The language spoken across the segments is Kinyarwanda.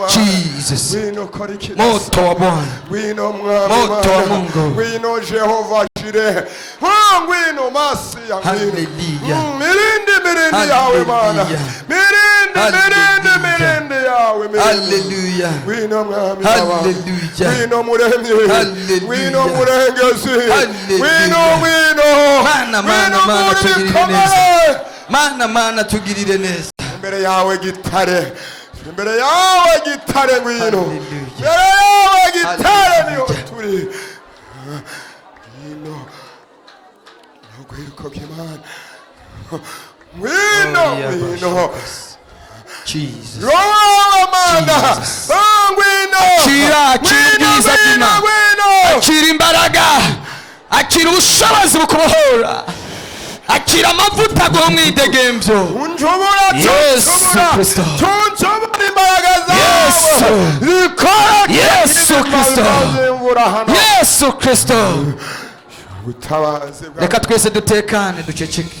Jesus. Moto wa Bwana. Moto wa Mungu. Hallelujah. Hallelujah. Mana tugirire neza. Imbere yawe gitare. Imbere yawe gitare ngwino. Imbere yawe gitare niyo turi. Ngwino. Nogwiruko kimana. Ngwino. Jesus. Akira imbaraga, akira ubushobozi bukubohora, akira amavuta go mwidegembyo. Yesu Kristo. Yesu Kristo. Yesu Kristo. Reka twese dutekane duceceke.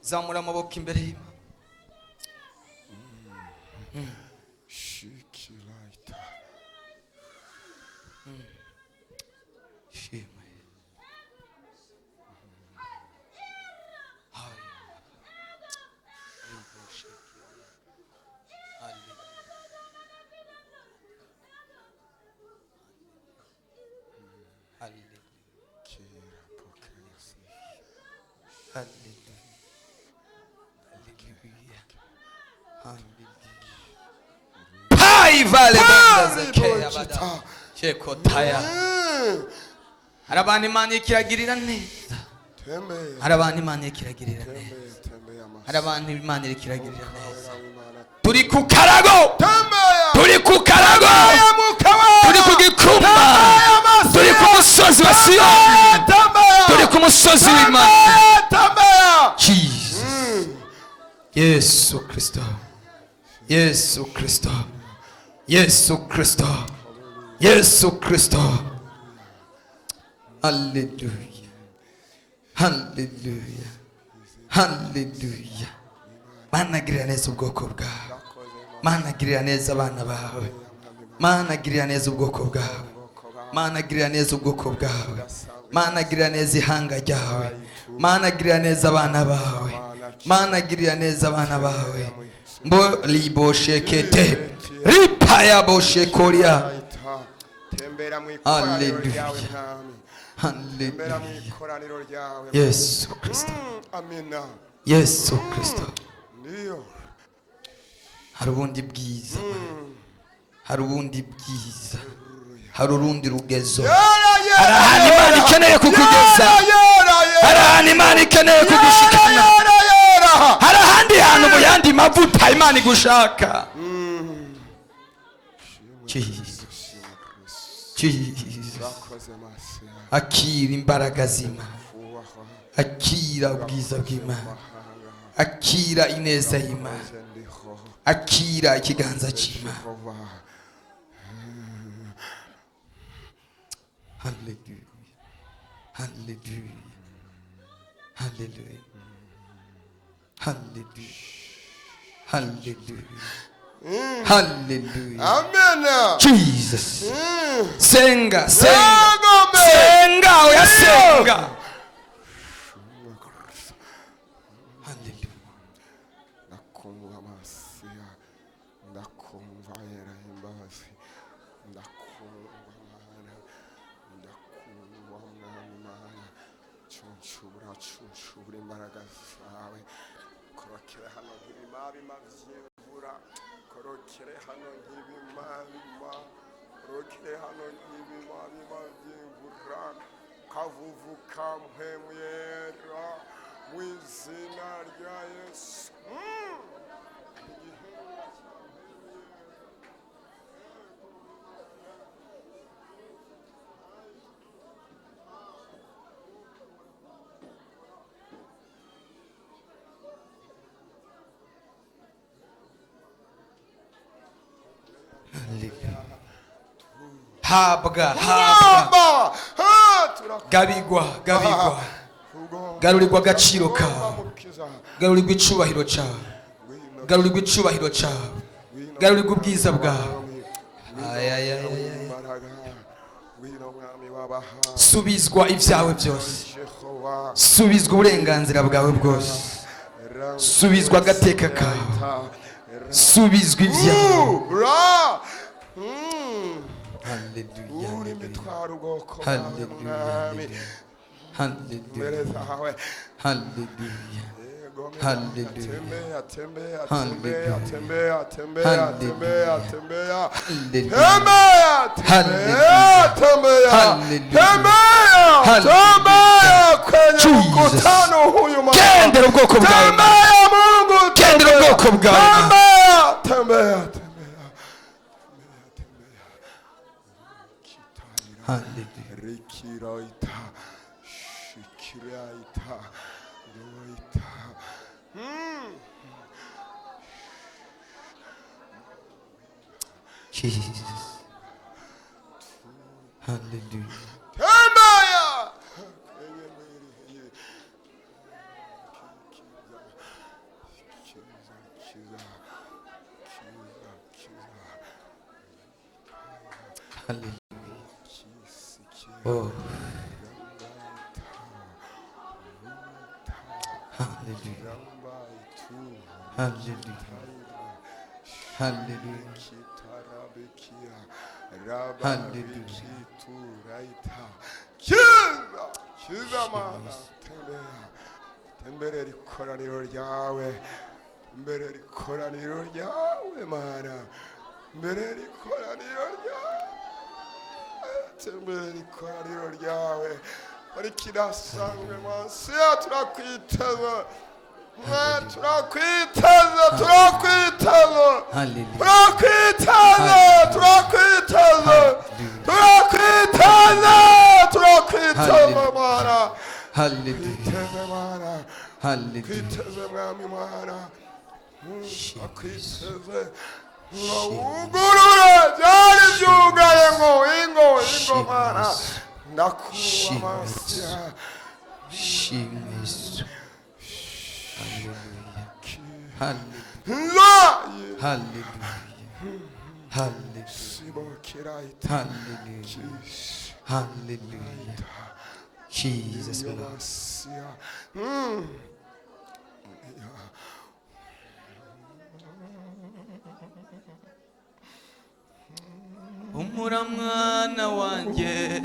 Zamura amaboko imbere y'Imana. Arabani Imana kiragirira neza. Arabani Imana kiragirira neza. Arabani Imana kiragirira neza. Turi Kukarago. Turi Kukarago. Turi kugikumba. Turi ku musozi wa Siyoni. Turi ku musozi w'Imana. Jesus. Yesu Kristo. Yesu Kristo. Yesu Kristo. Yesu Kristo. Hallelujah. Hallelujah. Hallelujah. Mana girira neza ubwoko bwawe. Mana girira neza abana bawe. Mana girira neza ubwoko bwawe. Mana girira neza ubwoko bwawe. Mana girira neza ihanga ryawe. Mana girira neza abana bawe. Mana girira neza abana bawe. Mbo liboshekete. Ripaya boshekoria. Hallelujah. Hallelujah. Yesu Kristo. Yesu Kristo. Hari ubundi bwiza. Hari ubundi bwiza. Hari urundi rugezo. Hari ahantu Imana ikeneye kukugeza. Hari ahantu Imana ikeneye kugushikana. Hari ahandi hantu mu yandi mavuta Imana igushaka. Jesus. Akira imbaraga z'Imana. Akira ubwiza bw'Imana. Akira ineza y'Imana. Akira ikiganza cy'Imana. Hallelujah. Hallelujah. Hallelujah. Hallelujah. Hallelujah. Hallelujah. Amen. Jesus. Senga, senga. Senga, oya senga. Hallelujah. Nakumva masiya. Nakumva era imbazi. Nakumva mana. Nakumva mana. Chunchubura imbaraga zawe. Korokera hano ibimabi mavyimvura. Korokere hano nk'ibimama, korokere hano nk'ibimami mavyimvura, kavuvu kampemuyera mu izina rya Yesu. Habwa gabigwa garurirwa agaciro kawe, garurirwa icubahiro cawe, garurirwa icubahiro cawe, garurirwa ubwiza bwawe. Subizwa ibyawe byose, subizwa uburenganzira bwawe bwose, subizwa agateka kawe, subizwa ibyawe. Gendera ubwoko bwawe, gendera ubwoko bwawe. Jesus. Hallelujah. Oh. Hallelujah. Hallelujah. Hallelujah. Tembere ikoraniro ryawe, mbere ikoraniro ryawe Mana, mbere ikoraniro ryawe, tembere ikoraniro ryawe, ari kirasanzwe Masi, turakwiteza, turakwiteza, turakwiteza, turakwiteza, turakwiteza, turakwiteza, turakwiteza Mana. Hallelujah. Hallelujah. Hallelujah. Jesus Lord. Humura mwana wanjye,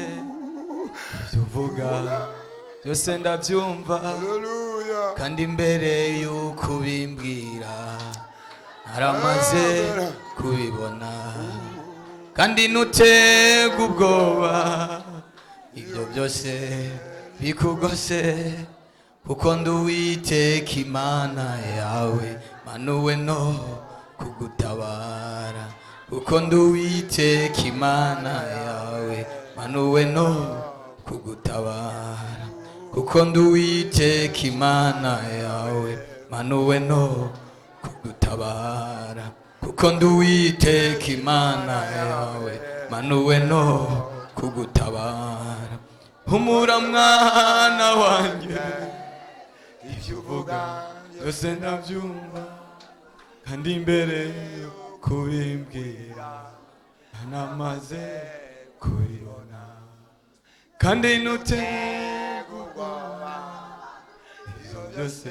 tuvuga byose ndabyumva, kandi imbere y'uko ubimbwira naramaze kubibona, kandi ntutege ubwoba ibyo byose bikugose, kuko ndi Uwiteka Imana yawe, manuwe no kugutabara, kuko ndi Uwiteka Imana yawe, manuwe no kugutabara, kuko ndi Uwiteka Imana yawe, manuwe no kugutabara, kuko ndi Uwiteka Imana yawe, manuwe no kugutabara. Humura mwana wanjye, ibyo uvuga byose ndabyumva, kandi imbere yo kubimbwira namaze kubibona, kandi ntutege ubwoba ibyo byose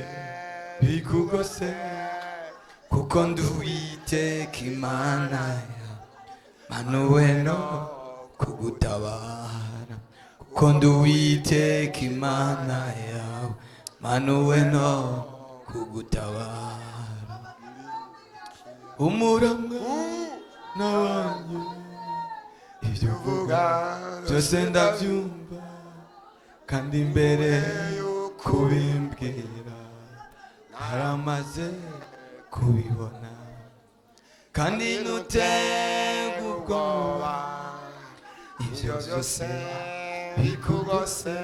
bikugose, kuko ndi Uwiteka Imana yawe, manuwe no kugutabara, kuko ndi Uwiteka Imana yawe, manuwe no kugutabara. Humura mwana wanjye, ibyo uvuga byose ndabyumva, kandi imbere yo kubimbwira naramaze kubibona, kandi ntutege ubwoba ibyo byose bikugose,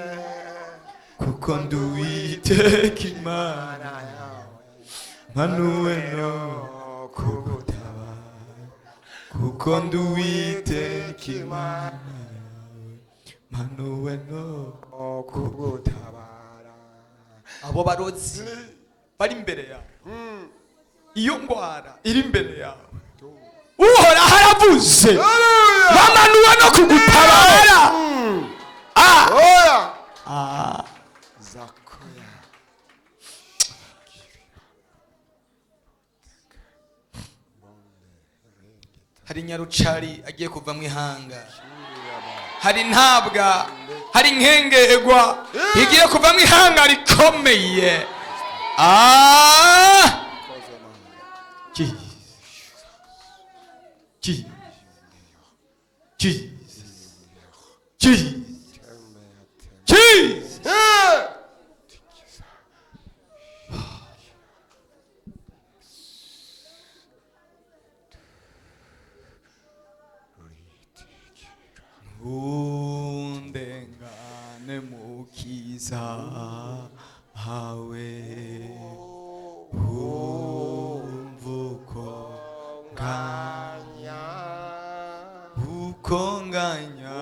kuko ndi Uwiteka Imana yawe, manuwe no kugutabara, kuko ndi Uwiteka Imana yawe, manuwe no kugutabara. Abo barozi bari imbere yawe, iyo ngwara iri imbere yawe uhora haravuze bamanuwe no kugutabara hari nyarucari agiye kuva mu ihanga, hari ntabwa, hari nkengerwa igiye kuva mu ihanga rikomeye. undengane mukiza hawe umvuko nganya ukonganya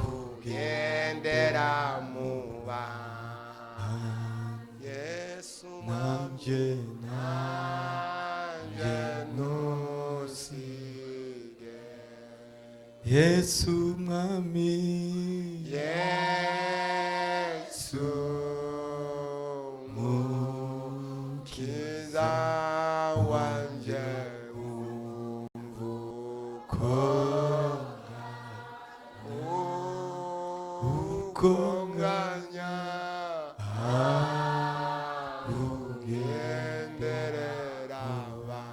ugendera muba Yesu nanje nusige Yesu mwami Yesu mukiza wanje ukonganya ugenderera ba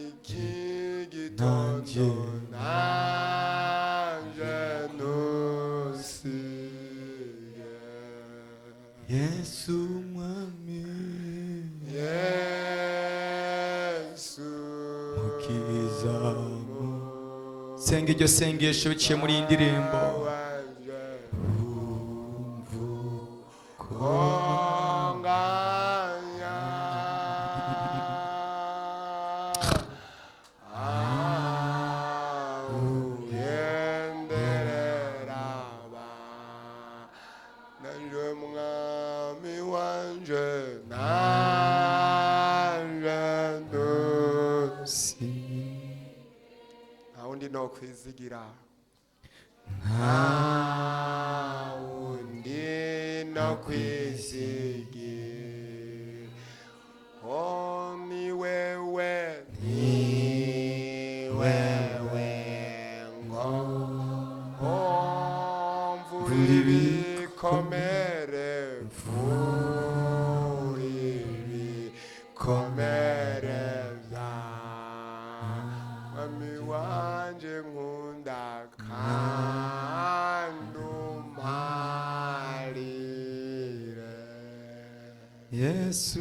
iki gitondo nanje nusige Yesu mwami Yesu mukiza senga iryo sengesho biciye muri iyi ndirimbo. Kwizigira undi no kwizigira ni wewe ngo mvura ibikomere wanje nkunda kandumarire Yesu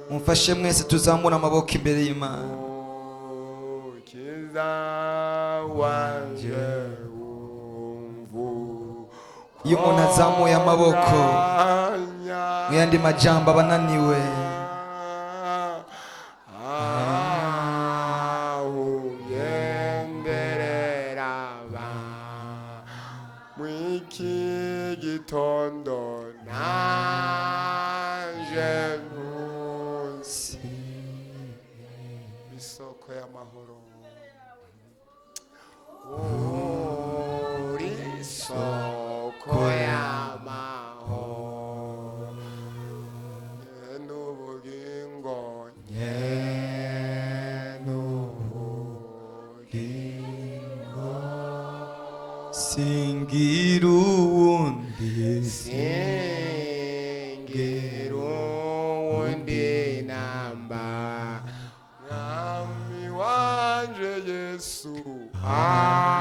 mufashe mwese tuzamura amaboko imbere y'Imana. Kiza wanje iyo umuntu azamuye amaboko mu yandi majambo abananiwe gitondo nanje ntusi isoko y'amahoro uri isoko y'amahoro n'ubugingo n'ubugingo singira uwundi namba mwami wanje Yesu atariwe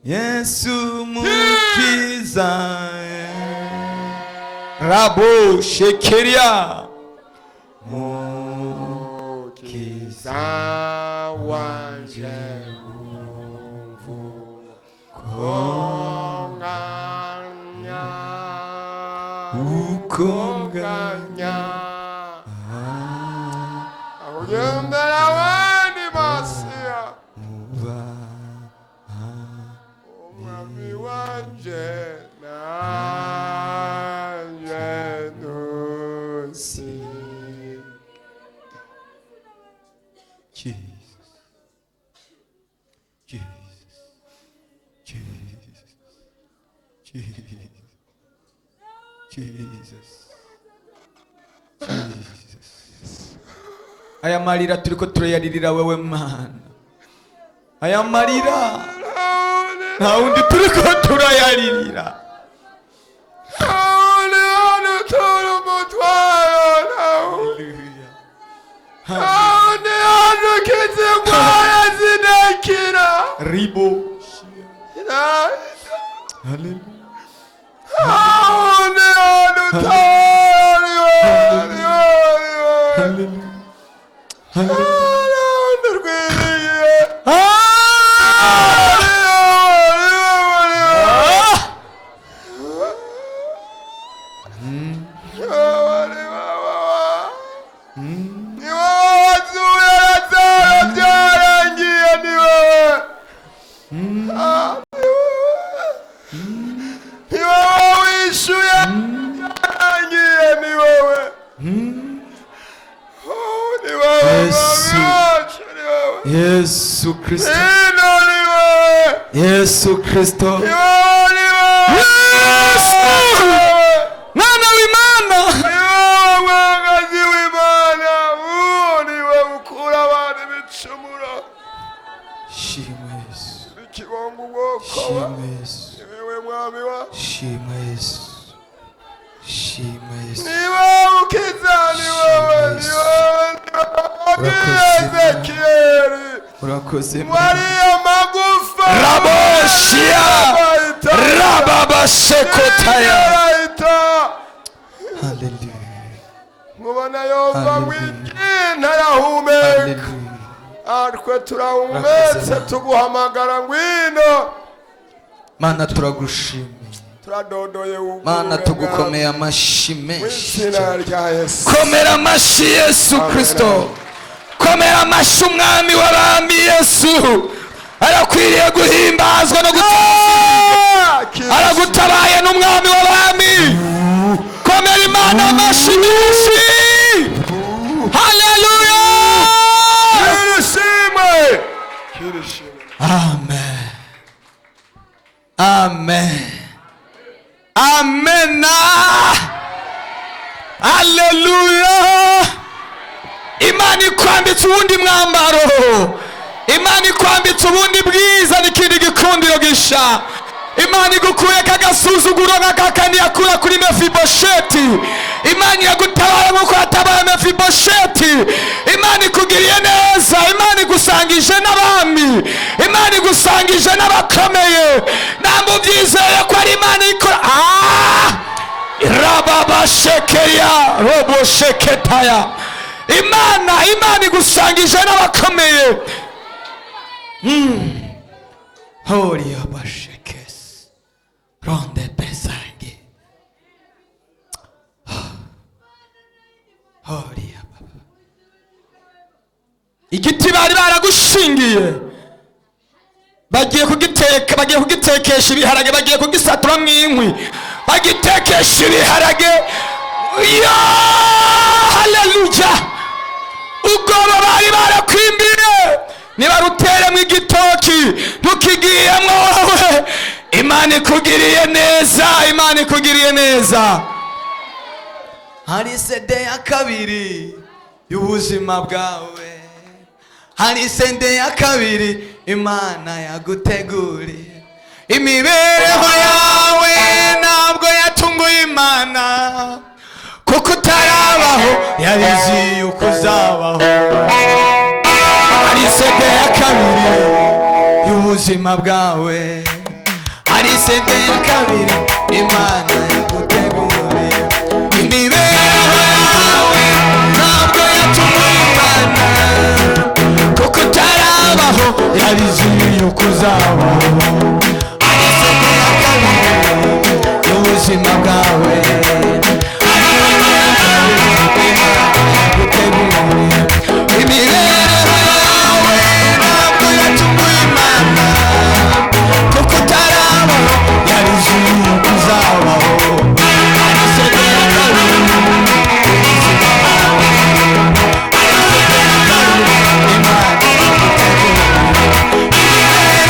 Yesu mukiza rabo shekeria mukiza wanje ukonganya ahugendera wendi masiya Aya marira turiko turayaririra wewe Mana. Aya marira nta wundi turiko turayaririra. Ribo. Yesu Kristo. Yesu Kristo. Mwana w'Imana. Mwagazi w'Imana. Niwe ukura abantu bicumura. Shimwe Yesu. Ikibongo ubwoko. Shimwe Yesu. Niwe mwami wa. Shimwe Yesu. Shimwe Yesu. Niwe ukiza niwe. Urakoze Maria magufa Raboshia Rababashekotaya. Hallelujah. Mubona yova wikina yahumeka. Ariko turahumetse tuguhamagara ngwino. Mana turagushimye. Mana tugukomeye amashi menshi. Komera amashi Yesu Kristo. Komera amashi umwami w'abami Yesu. Arakwiriye guhimbazwa no gutazwa. Aragutabaye n'umwami w'abami. Komera Imana amashi menshi. Hallelujah. Amen. Amen. Amen. Hallelujah. Imana ikwambitse ubundi mwambaro. Imana ikwambitse ubundi bwiza n'ikindi gikundiro gisha. Imana igukuye kagasuzuguro nk'akandi yakura kuri Mefibosheti. Imana yagutabara nk'uko yatabara Mefibosheti. Imana ikugiriye neza. Imana igusangije n'abami. Imana igusangije n'abakomeye. Namwe byizeye ko ari Imana ikora. Rababashekeya robosheketaya. Imana igusangije n'abakomeye. Hori abashekes ronde pesange. Hori ababa. Igiti bari baragushingiye bagiye kugitekesha ibiharage, bagiye kugisatura mw'inkwi bagitekesha ibiharage. Ya haleluya. Ubwoba bari barakwimbiye nibarutere mu igitoki ntukigiyemo wowe. Imana ikugiriye neza. Imana ikugiriye neza. Hari sede ya kabiri y'ubuzima bwawe. Hari sede ya kabiri Imana yaguteguriye. Imibereho yawe ntabwo yatunguye Imana, kuko utarabaho yarizi yuko uzabaho. Hari sede ya kabiri y'ubuzima bwawe. Hari sede ya kabiri Imana yaguteguriye. Imibereho yawe ntabwo yatunguye Imana, kuko utarabaho yarizi yuko uzabaho. Hari sede ya kabiri y'ubuzima bwawe. Imibereho yawe ntabwo yatunguye Imana, kuko utarabaho yarizi yuko uzabaho. Hari sede ya kabiri y'ubuzima bwawe. Hari sede ya kabiri Imana yaguteguriye. Imibereho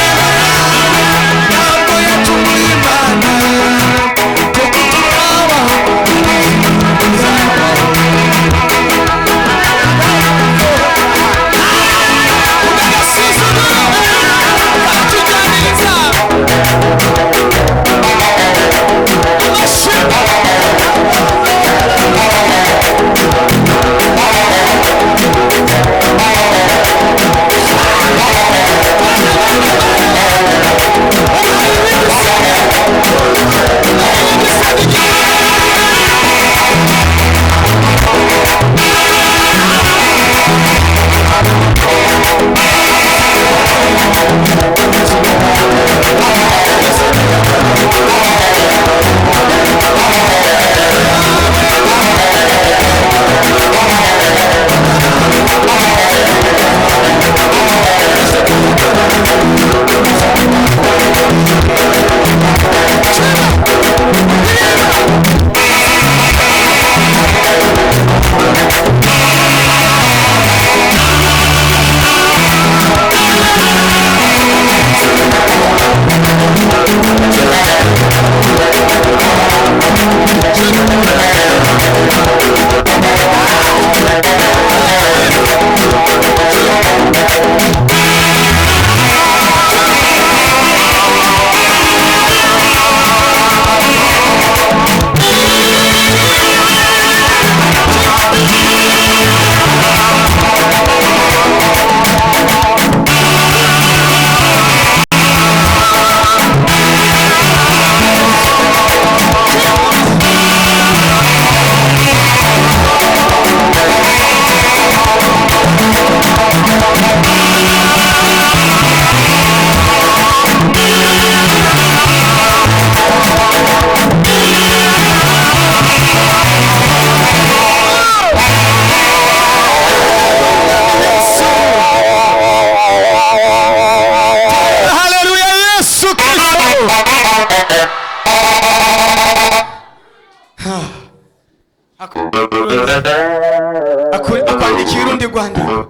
akwandikiye urundi rwandiko.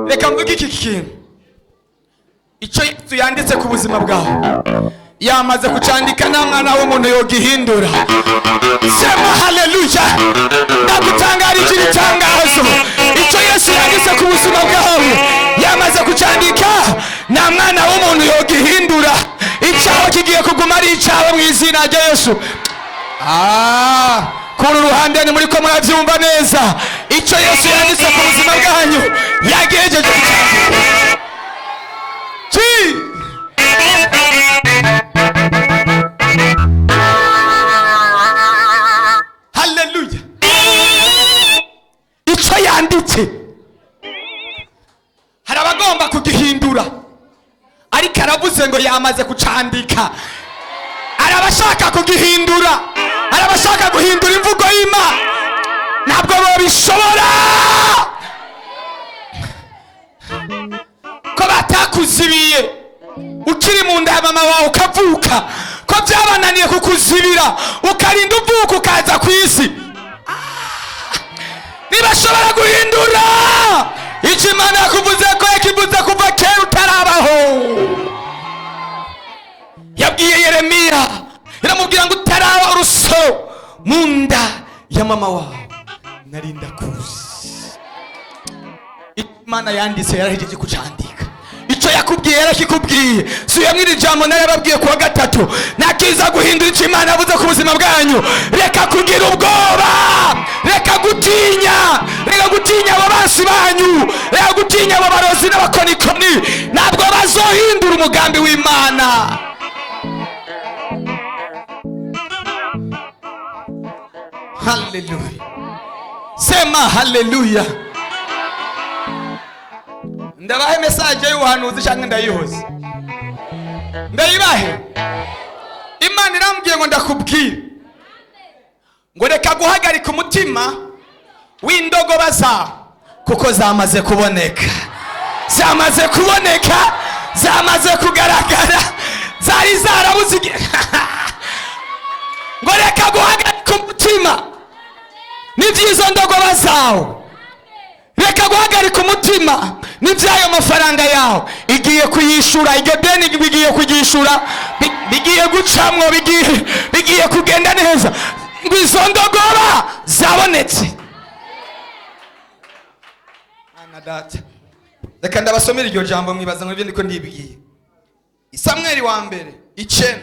Reka mvuge iki kintu, icyo Yesu yanditse ku buzima bwawe yamaze kucandika, nta mwana w'umuntu yogihindura. Sema haleluya. Ndagutangarije itangazo, icyo Yesu yanditse ku buzima bwawe yamaze kucandika, nta mwana w'umuntu yogihindura. Icyawe kigiye kuguma ari icyawe mu izina rya Yesu. Kuri ruhande ni muri ko murabyumva neza, icyo Yesu yanditse ku buzima bwanyu yagejeje. Haleluya. Icyo yanditse hari abagomba kugihindura, ariko aravuze ngo yamaze kucandika. Arabashaka kugihindura, arabashaka guhindura imvugo y'Imana, ntabwo babishobora. Ko batakuzibiye ukiri mu nda ya mama wawe ukavuka, ko byabananiye kukuzibira ukarinda uvuka ukaza ku isi, ntibashobora guhindura icyo Imana yakuvuze ko yakivuze kuva kera utarabaho. Yabwiye Yeremiya, iramubwira ngo utaraba urusoro mu nda ya mama wawe narinda kuzi. Imana yanditse yarahejeje kucandika. Icyo yakubwiye yarakikubwiye. Suyamwe iri jambo narababwiye kuwa gatatu, nakiza guhindura icyo Imana yavuze ku buzima bwanyu. Reka kugira ubwoba, reka gutinya, reka gutinya abo bansi banyu, reka gutinya abo barozi n'abakonikoni. Ntabwo bazohindura umugambi w'Imana. Haleluya. Sema haleluya. Ndabahe message y'ubuhanuzi cyangwa ndayihoze? Ndayibahe. Imana irambwiye ngo ndakubwira ngo reka guhagarika umutima w'indogoba zawe, kuko zamaze kuboneka. Zamaze kuboneka, zamaze kugaragara, zari zarabuze. Ngo reka guhagarika umutima n'iby'izo ndogoba zawe, reka guhagarika umutima n'ibyayo mafaranga yawe. Igiye kuyishura, iryo deni bigiye kuyishura, bigiye gucamwo, bigiye kugenda neza. Ngo izo ndogoba zabonetse. Ana data, reka ndabasomera iryo jambo mwibaza ngo ibyo ndiko ndibwiye. Samweli wa mbere 9.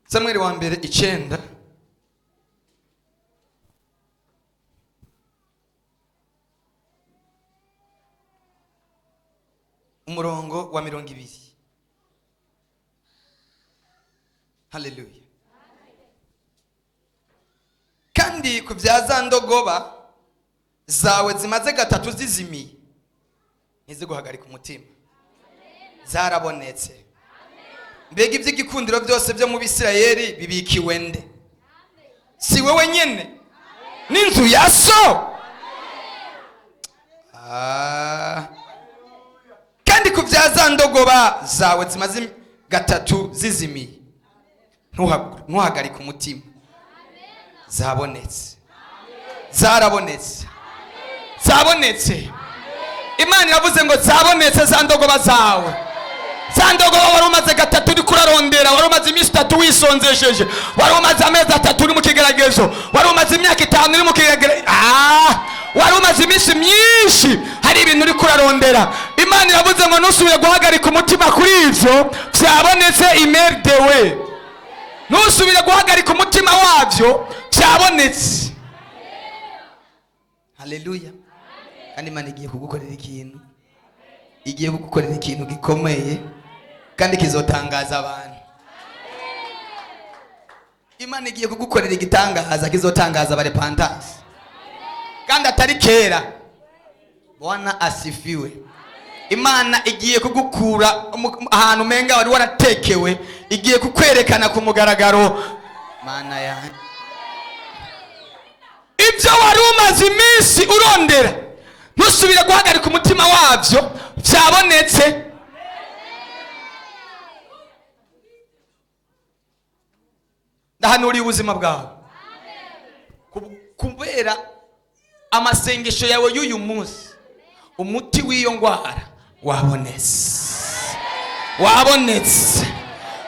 Samweli wa mbere 9 umurongo wa 20. Haleluya. Kandi ku byaza ndogoba zawe zimaze gatatu zizimiye, ntiziguhagarika umutima, zarabonetse. Mbega iby'igikundiro byose byo mu Bisirayeli bibikiwe nde? Si wewe nyene n'inzu ya so? Kandi ku byaza ndogoba zawe zimaze gatatu zizimiye, ntuhagarika umutima, zabonetse, zarabonetse, zabonetse. Imana yavuze ngo zabonetse za ndogoba zawe. Za ndogoba wari umaze gatatu uri kurarondera, wari umaze iminsi 3 wisonzesheje, wari umaze amezi 3 uri mu kigeragezo, wari umaze imyaka 5 uri mu kigeragezo, wari umaze iminsi myinshi hari ibintu uri kurarondera. Imana yavuze ngo nusubire guhagarika umutima kuri ivyo byabonetse, imerdewe. Nusubire guhagarika umutima wavyo byabonetse. Haleluya. Kandi Imana igiye kugukorera ikintu, igiye kugukorera ikintu gikomeye kandi kizotangaza abantu. Imana igiye kugukorera igitangaza kizotangaza abarepentance, kandi atari kera. Bwana asifiwe. Imana igiye kugukura ahantu menga wari waratekewe, igiye kukwerekana ku mugaragaro. Mana yanjye, ibyo wari umaze iminsi urondera, ntusubire guhagarika umutima wabyo, byabonetse. ndahanuriye ubuzima bwawe kubera amasengesho yawe y'uyu munsi. Umuti w'iyo ndwara wabonetse.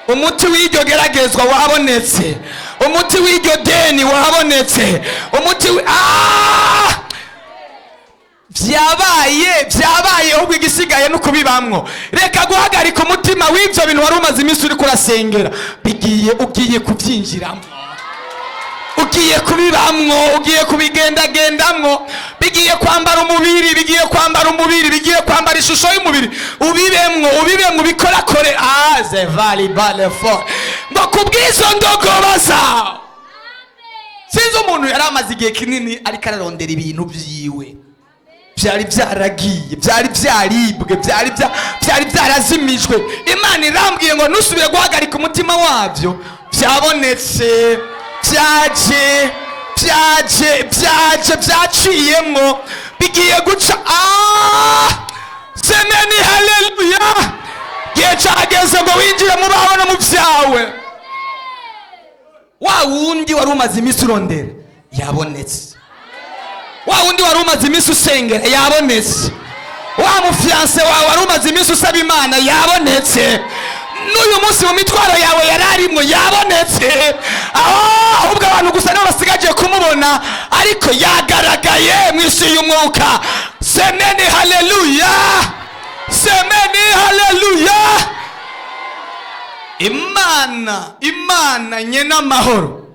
Umuti w'iryo geragezwa wabonetse. Umuti w'iryo deni wabonetse. Umuti byabaye ahubwo igisigaye no kubibamwo. Reka guhagarika umutima w'ibyo bintu wari umaze iminsi uri kurasengera. Ugiye kubyinjiramo, ugiye kubibamwo, ugiye kubigendagendamwo. Bigiye kwambara umubiri, bigiye kwambara ishusho y'umubiri. ubibemwo bikorakore ze valibale fo ngo kubwizo ndogoba zawe. Sinzi umuntu yari amaze igihe kinini ariko ararondera ibintu byiwe byari byaragiye, byari byaribwe, byari byarazimijwe. Imana irambwiye ngo nusubire guhagarika umutima wabyo. Byabonetse, byaciyemwo, bigiye guca. Semeni haleluya. Gihe cyageze ngo winjire mu bawe no mu byawe. Wa wundi wari umaze iminsi urondera yabonetse. Wa wundi wari umaze iminsi usengera yabonetse. Wa mufiance wawe wari umaze iminsi usaba Imana yabonetse. N'uyu munsi mu mitwaro yawe yararimwe yabonetse. Ahubwo abantu gusa nibo basigaje kumubona, ariko yagaragaye mu isi y'umwuka. Semeni haleluya, semeni haleluya. Imana nyena amahoro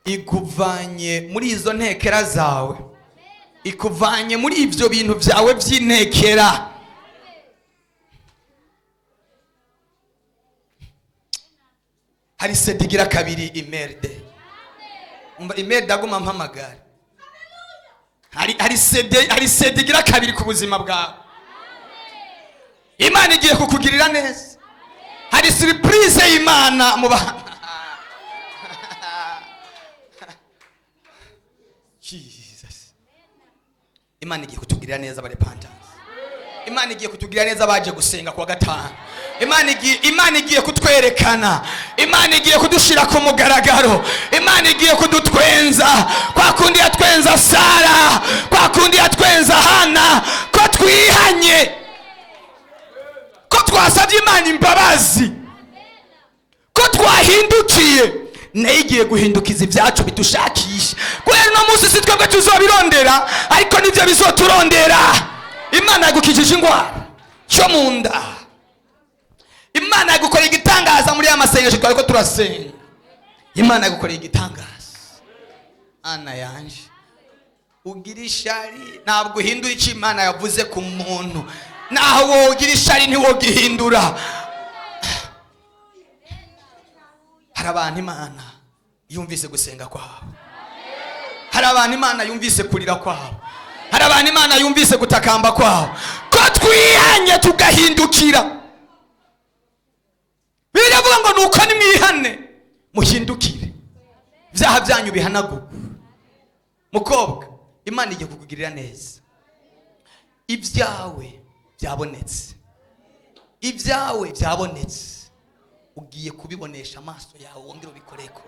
ikuvanye muri izo ntekera zawe, ikuvanye muri ibyo bintu byawe by'intekera. Hari sedigira kabiri imerde. Imerde aguma mpamagara. Hari sedigira kabiri ku buzima bwawe. Imana igiye kukugirira neza. Hari surprise y'Imana mu bana. Jesus. Imana igiye kutugirira neza abarepentance. Imana igiye kutugirira neza abaje gusenga kwa gatanu. Imana igiye kutwerekana. Imana igiye kudushira ku mugaragaro. Imana igiye kudutwenza kwa kundi yatwenza Sara, kwa kundi yatwenza Hana, ko twihanye, ko twasabye Imana imbabazi, ko twahindukiye. Nayo igiye guhindukiza ibyacu bidushakisha. Kubera no munsi si twebwe tuzobirondera, ariko nibyo bizoturondera. Imana yagukijije ingwara cyo mu nda. Imana yagukoreye igitangaza muri ya masengesho twari ko turasenga. Imana yagukoreye igitangaza. Ana yanje ugira ishari ntabwo uhindura icyo Imana yavuze ku muntu. Naho wowe ugira ishari ntiwogihindura. Hari abantu Imana yumvise gusenga kwabo. Hari abantu Imana yumvise kurira kwabo. Hari abantu Imana yumvise gutakamba kwabo. Ko twihanye tugahindukira. Biravuga ngo nuko nimwihane muhindukire, byaha byanyu bihanaguwe. Mukobwa, Imana igiye kukugirira neza. Ibyawe byabonetse. Ibyawe byabonetse. Ugiye kubibonesha amaso yawe, wongere ubikoreko.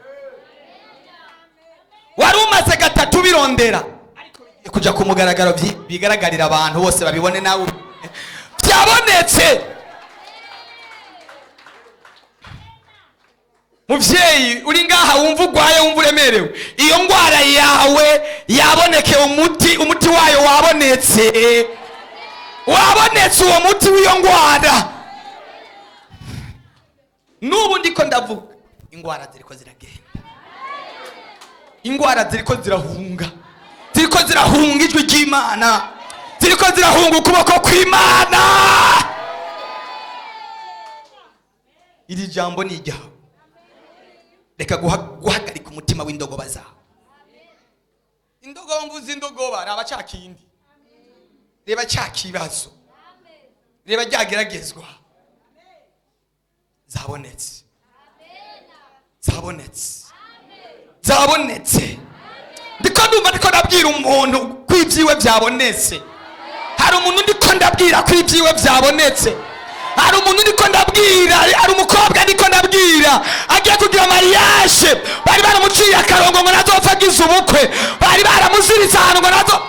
Wari umaze gatatu birondera, ariko bigiye kuja ku mugaragaro bigaragarira abantu bose babibone nawe. Byabonetse. Muvyeyi uri ngaha wumva ugwaye, wumva uremerewe, iyo ndwara yawe yaboneke, umuti wayo wabonetse. Wabonetse uwo muti w'iyo ndwara. Nubu ndiko ndavuga ingwara ziriko ziragenda. Ingwara ziriko zirahunga. Ziriko zirahunga ijwi ry'Imana. Ziriko zirahunga ukuboko kw'Imana. Iri jambo ni ijyaho. Reka guhagarika umutima w'indogoba zawe. Indogoba mvuze indogoba raba cyakindi. Reba cyakibazo. Reba ryageragezwa. Zabonetse. Ndiko ndumva ndiko ndabwira umuntu kw'ibyiwe byabonetse. Hari umuntu ndiko ndabwira kw'ibyiwe byabonetse. hari umuntu niko ndabwira, hari umukobwa niko ndabwira agiye kugira mariage, bari baramuciye akarongo ngo nazopfa agize ubukwe, bari baramuziritse ahantu ngo nazo.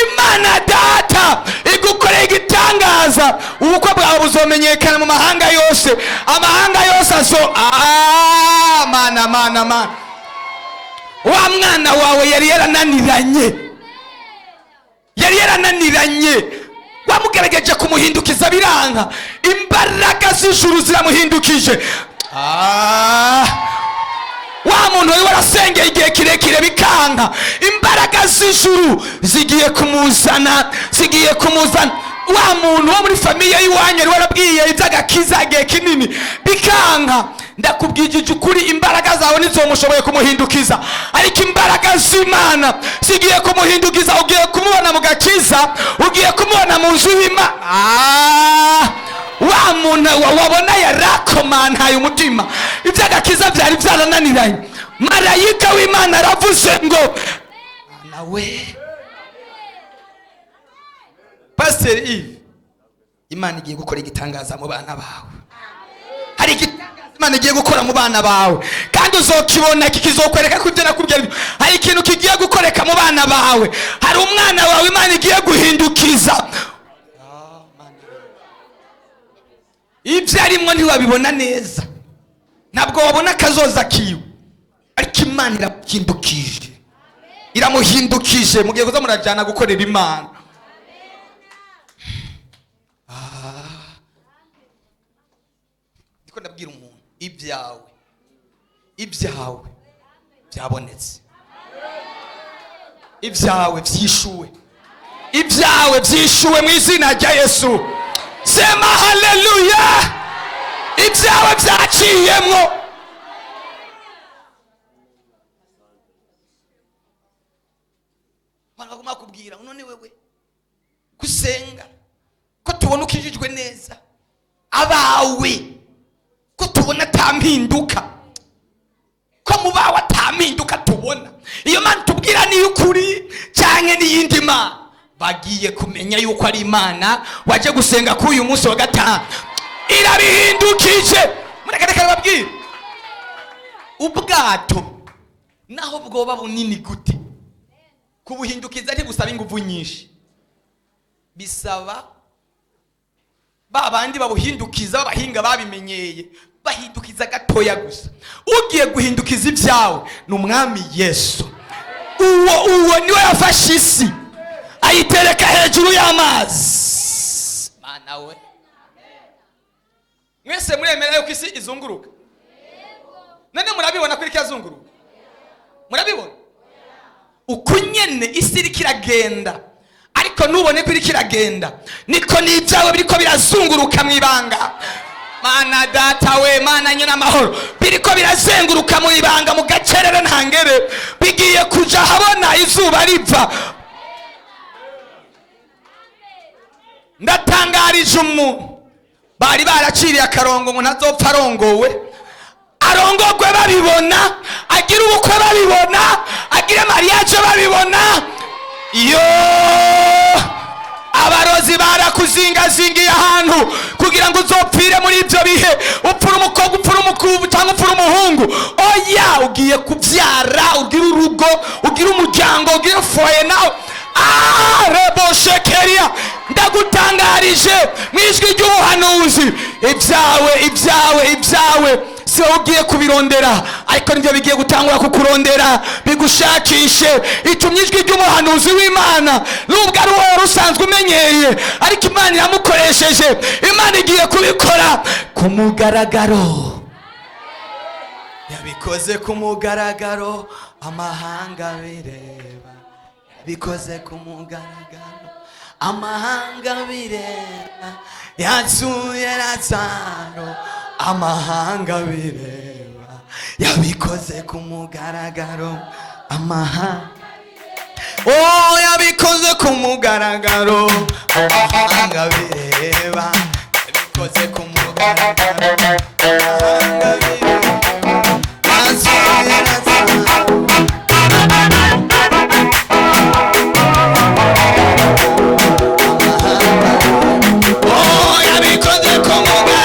Imana data igukoreye igitangaza, ubukwe bwawe buzomenyekana mu mahanga yose, amahanga yose mana wa mwana wawe yari yarananiranye, wamugerageje kumuhindukiza biranka, imbaraga z'ijuru ziramuhindukije. Wa muntu wari warasengeye igihe kirekire bikanka, imbaraga z'ijuru zigiye kumuzana. Wa muntu wo muri famiye y'iwanyu wari warabwiye iby'agakiza igihe kinini bikanka, ndakubwigije ukuri, imbaraga zawe nizomushoboye kumuhindukiza, ariko imbaraga z'Imana zigiye kumuhindukiza. Ugiye kumubona mu gakiza, ugiye kumubona mu nzu y'Imana. Wa muntu wabona yarakomantaye umutima, iby'agakiza byari byarananiranye, marayika w'Imana aravuze ngo nawe Pastor Yves, Imana igiye gukora igitangaza mu bana bawe. Hari igitangaza Imana igiye gukora mu bana bawe, kandi uzokibona kikizokwereka ko ibyo nakubwiye. Hari ikintu kigiye gukoreka mu bana bawe, hari umwana wawe Imana igiye guhindukiza. Ibyo arimo ntiwabibona neza, ntabwo wabona akazoza kiwe, ariko Imana iramuhindukije. Mugiye kuza murajyana gukorera Imana. Ndiko ndabwira umuntu, ibyawe byabonetse, ibyawe byishuwe mu izina rya Yesu. Sema haleluya. Ibyawe byaciyemwo. Bagomba kubwira none wewe gusenga ko tubona ukijijwe neza, abawe ko tubona atampinduka, ko mubawe atampinduka tubona. Iyo Mana tubwira ni ukuri cyane n'iyindi Mana, bagiye kumenya yuko ari Imana waje gusenga kuri uyu munsi wa gatanu, irabihindukije. Murekere babwire, ubwato naho bwoba bunini gute, kubuhindukiza ntibusaba ingufu nyinshi, bisaba babandi babuhindukiza b'abahinga babimenyeye, bahindukiza gatoya gusa. Ugiye guhindukiza ibyawe ni umwami Yesu. Uwo niwe yafashe isi ayitereka hejuru y'amazi. Mana we, mwese muremera yuko isi izunguruka? None murabibona kuri cyazunguruka? Murabibona uko nyene isi iri kiragenda, ariko nubone kuri kiragenda niko n'ibyawe biriko birazunguruka mwibanga. Mana data we, Mana nyina amahoro, biriko birazenguruka mu ibanga mu gacerere ntangere, bigiye kuja habona izuba riva. Ndatangarije umuntu bari baraciriye akarongo ngo ntazopfa arongowe, arongogwe babibona, agira ubukwe babibona, agire mariage babibona. Iyo abarozi barakuzingazingiye ahantu kugira ngo uzopfire muri ibyo bihe, upfura umukobwa, upfura umukuru cyangwa upfura umuhungu. Oya, ugiye kubyara, ugira urugo, ugira umuryango, ugira foye nawe. Rebo shekeria, ndagutangarije mu ijwi ry'ubuhanuzi, ibyawe si ugiye kubirondera, ariko nibyo bigiye gutangura kukurondera bigushakishe. Itumye ijwi ry'umuhanuzi w'Imana, nubwo ari wowe rusanzwe umenyeye, ariko Imana yamukoresheje. Imana igiye kubikora ku mugaragaro, yabikoze ku mugaragaro, amahanga bireba. Yabikoze ku mugaragaro, amahanga bireba. Yatsuye Lazaro, amahanga bireba. Yabikoze ku mugaragaro, amahanga. Oh, yabikoze ku mugaragaro, amahanga bireba. Yabikoze ku mugaragaro, amahanga bireba. Yatsuye Lazaro. Oh, yabikoze ku mugaragaro.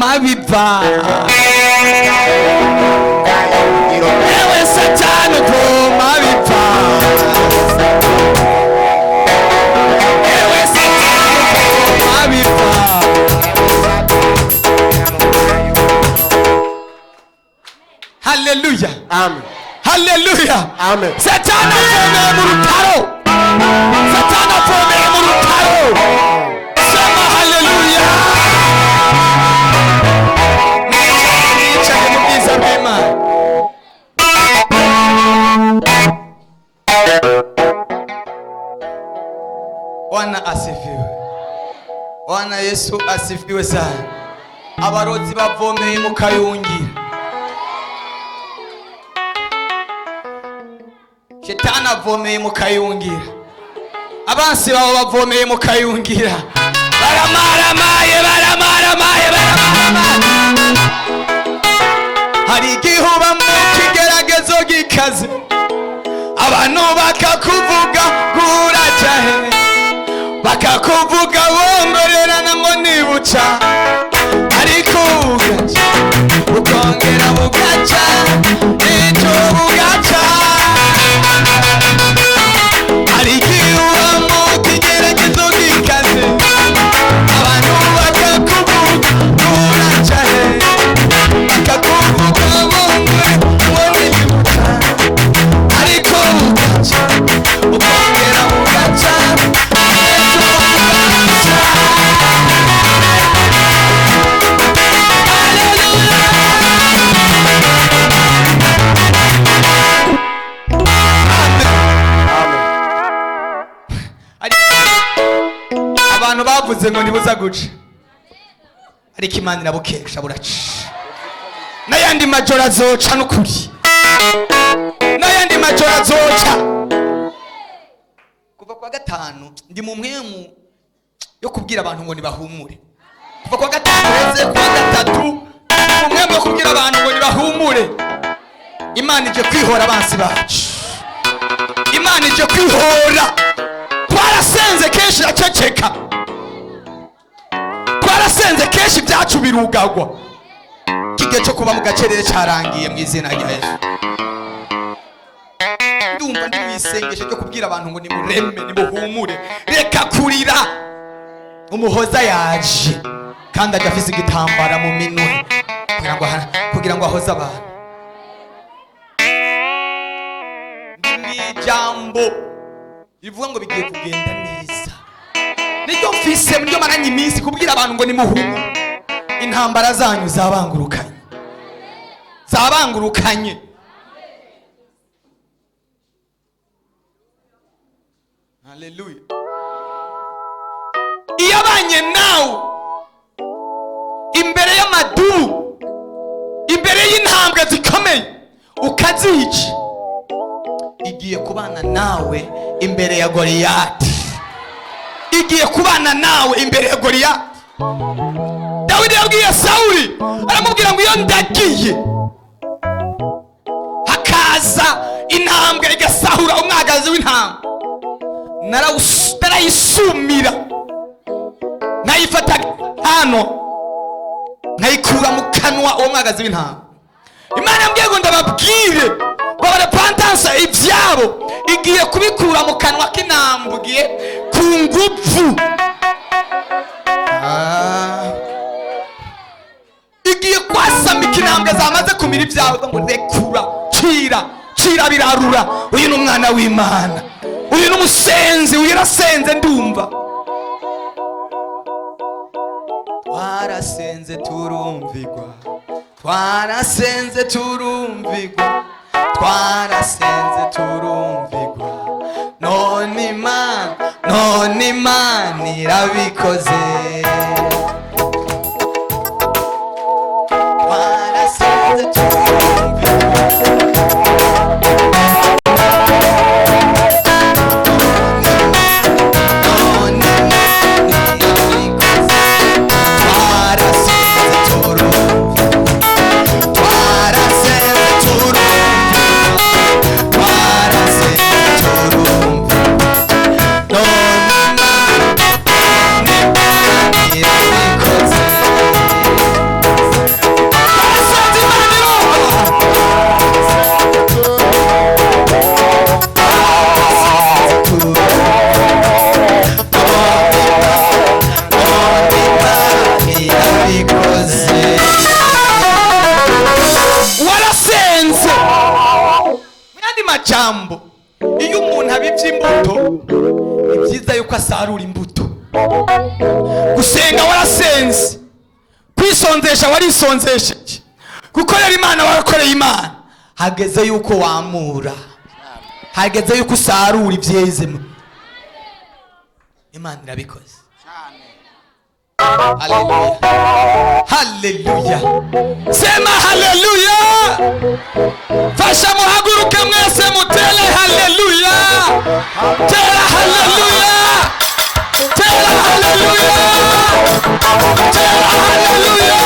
voma biva. Ewe Satani voma biva. Ewe Satani voma biva. Hallelujah. Amen. Hallelujah. Amen. Satani voma mu rutaro. Satani voma mu rutaro. Sema hallelujah. Nicaye mu bwiza bw'Imana. Bwana asifiwe. Bwana Yesu asifiwe sana. Abarozi bavomeye mu kayungira. Shetani avomeye mu kayungira. Abansi babo bavomeye mu kayungira. Baramaramaye. Hari igihe uba mu kigeragezo gikaze, abantu bakakuvuga guraca he, bakakuvuga wongorerana ngo nibuca, ariko bugaca bukongera bugaca, ejo bugaca. Hari igihe uba mu kigeragezo gikaze, abantu bakakuvuga guraca he, bakakuvuga wongore ngo nibuca, ariko bugaca bukongera bugaca, ejo bugaca. Abantu bavuze ngo ntibuza guca, ariko Imana irabukesha buraca. N'ayandi majoro azoca n'ukuri, n'ayandi majoro azoca. Kuva kwa gatanu ndi mu mpwemu yo kubwira abantu ngo nibahumure. Kuva kwa gatanu heze kwa gatatu mu mpwemu yo kubwira abantu ngo nibahumure. Imana ije kwihora abansi bacu. Imana ije kwihora. Twarasenze kenshi iraceceka, twarasenze kenshi ibyacu birugagwa. Igihe cyo kuba mu gacerere cyarangiye mu izina rya Yesu. Ndumva ndi mwisengesho ryo kubwira abantu ngo nimureme, nimuhumure, reka kurira. Umuhoza yaje kandi agafise igitambara mu minwe kugira ngo ahoze abantu. Ndi ijambo rivuga ngo bigiye kugenda neza. Niryo mfise niryo maranye iminsi kubwira abantu ngo nimuhumure. Intambara zanyu zabangurukanye, zabangurukanye. Hallelujah. Iyo abanye nawe imbere y'amadubu, imbere y'intambwe zikomeye ukazica, igiye kubana nawe imbere ya Goliyati. Igiye kubana nawe imbere ya Goliyati. Dawidi yabwiye Sawuli, aramubwira ngo iyo ndagiye hakaza intambwe igasahura umwagazi w'intambwe, narayisumira, nkayifata hano, nkayikura mu kanwa uwo mwagazi w'intambwe. Imana yambwiye ngo ndababwire babarepantansa ibyabo igiye kubikura mu kanwa k'intambwe ku ngufu. Igiye kwasamika intambwe zamaze kumira ibyabo ngo rekura, cira birarura. Uyu ni umwana w'Imana, uyu ni umusenzi, uyu arasenze ndumva. Twarasenze turumvigwa, twarasenze turumvigwa, twarasenze turumvigwa, none Imana irabikoze. Twarasenze turumvigwa, majambo iyo umuntu abivye imbuto ni byiza yuko asarura imbuto. Gusenga warasenze, kwisonzesha warisonzesheje, gukorera Imana warakoreye Imana, hageze yuko wamura, hageze yuko usarura ivyezemo. Imana irabikoze. Haleluya, haleluya, sema haleluya. Fasha muhaguruke mwese mutere haleluya, tera haleluya, tera haleluya, tera haleluya,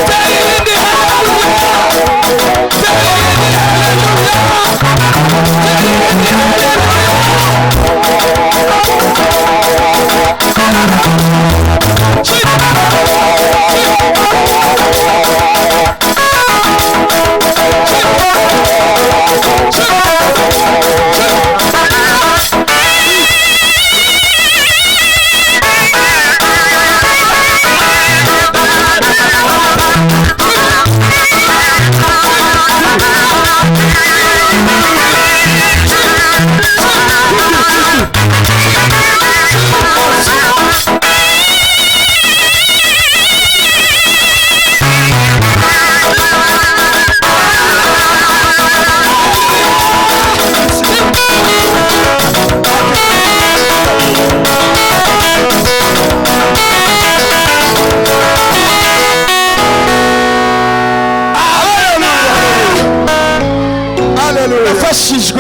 tera hindi haleluya, tera hindi haleluya, tera hindi haleluya.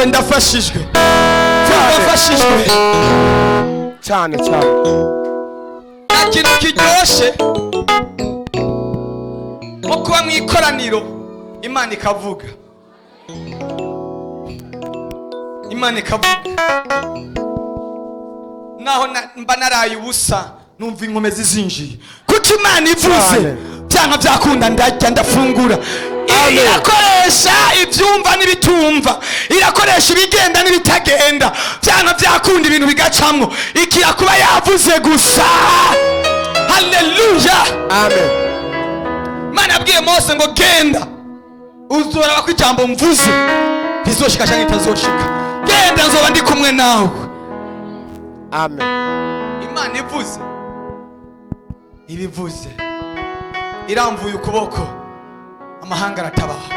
Ndafashijwe cyane cyane. Ikintu kiryoshe nko kuba mu ikoraniro Imana ikavuga, Imana ikavuga, naho mba naraye ubusa numva inkomezi zinjiye, kuko Imana ivuze cyangwa byakunda ndajya ndafungura. Irakoresha ibyumva n'ibitumva, irakoresha ibigenda n'ibitagenda, byana byakunda ibintu bigacamwo, ikira kuba yavuze gusa. Haleluya, amen. Mana yabwiye Mose ngo genda uzora ko ijambo mvuze bizoshika cyangwa itazoshika, genda nzoba ndi kumwe nawe. Amen. Imana ivuze ibivuze, iramvuye ukuboko amahanga aratabaka.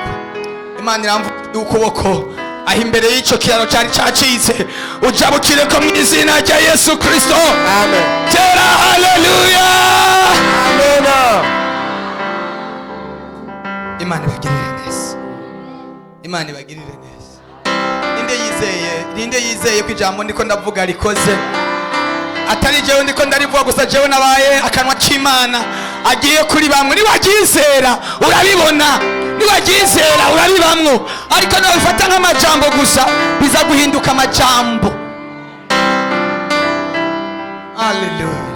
Imana iramvuye ukuboko aho imbere y'icyo kiraro cyari cyacitse, ujabukire ko mu izina rya Yesu Kristo. Amen. Tera haleluya, amen. Imana ibagirire neza, Imana ibagirire neza. Ninde yizeye ko ijambo ndiko ndavuga rikoze, atari jewe ndiko ndarivuga gusa, jewe nabaye akanwa k'Imana agiye kuri bamwe. Niwagizera urabibona, niwagizera urabibamwo, ariko nawe bifata nk'amajambo gusa biza guhinduka amajambo. Haleluya.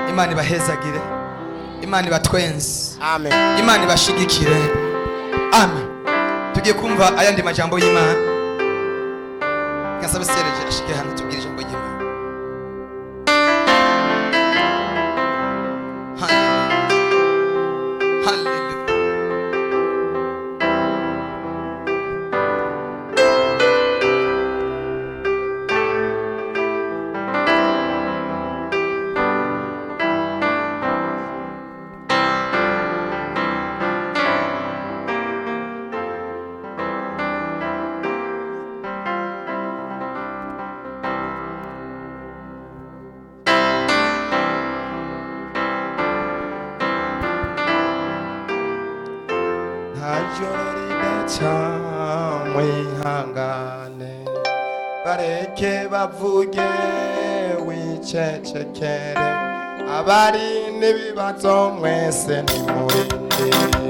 Imana ibahezagire, Imana ibatwenze, amen. Imana ibashigikire, amen. Tugiye kumva ayandi majambo y'Imana. Ngasaba sereje ashike hano tubwire ijambo ry'Imana. Mwihangane bareke bavuge wicecekere, abari n'ibibazo mwese nimurinde.